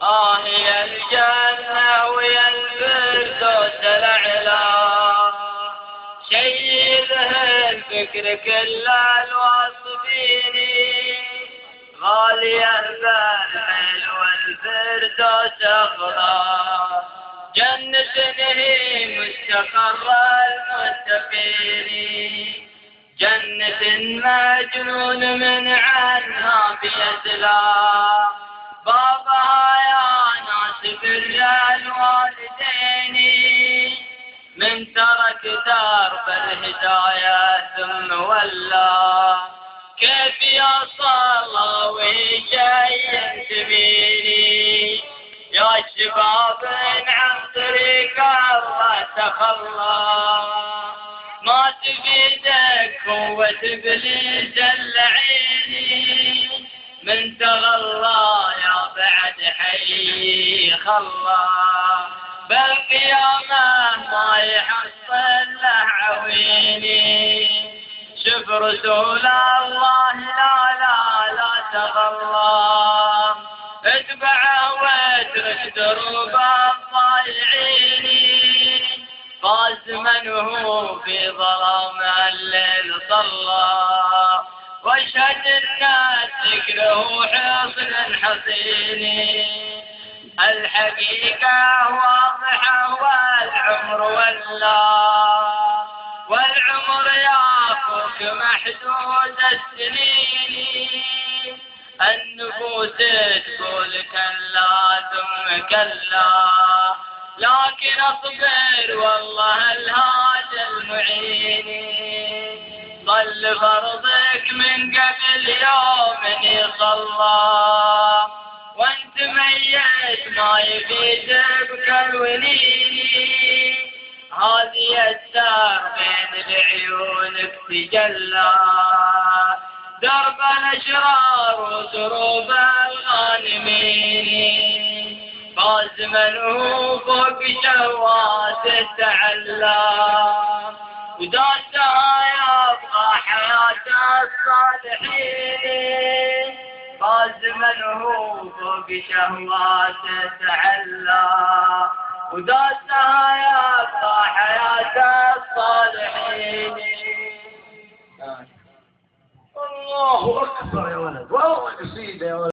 يا الجنة ويا الفردوس الأعلى، شيله الفكر كل الواصفيني، غالية بالحل والفردوس أغلى، جنة هي مستقر المتقين، جنة مجنون من عنها بيسلى، بابها يا ناس بر الوالدين، من ترك درب الهداية ثم ولى، كيف يصلى ويجي سبيلي، يا شباب عن طريق الله تخلى، ما تفيدك قوة إبليس اللعيني، من تغلى يا بعد حي خلى، بالقيامة ما يحصل له عويني، شوف رسول الله لا تغلى، اتبعه واترك دروب الضايعين، فاز من هو في ظلام الليل صلى، واشهد الناس ذكره حصن حصين، الحقيقة واضحة والعمر والعمر يافوك محدود السنين، النفوس تقول كلا ثم كلا، لكن اصبر والله الهادي المعين، صل فرضك من قبل يوم يصلى، وانت ميت ما يفيدك الونين، هذه الساعة بين بعيونك تجلى، درب الأشرار ودروب الغانمين، فاز من هو فوق شوات تعلى، وداسها يبقى حياة الصالحين، فاز من هو فوق شهوات تعلى، وداسها يبقى حياة الصالحين. الله أكبر يا ولد، والله قصيدة يا ولد.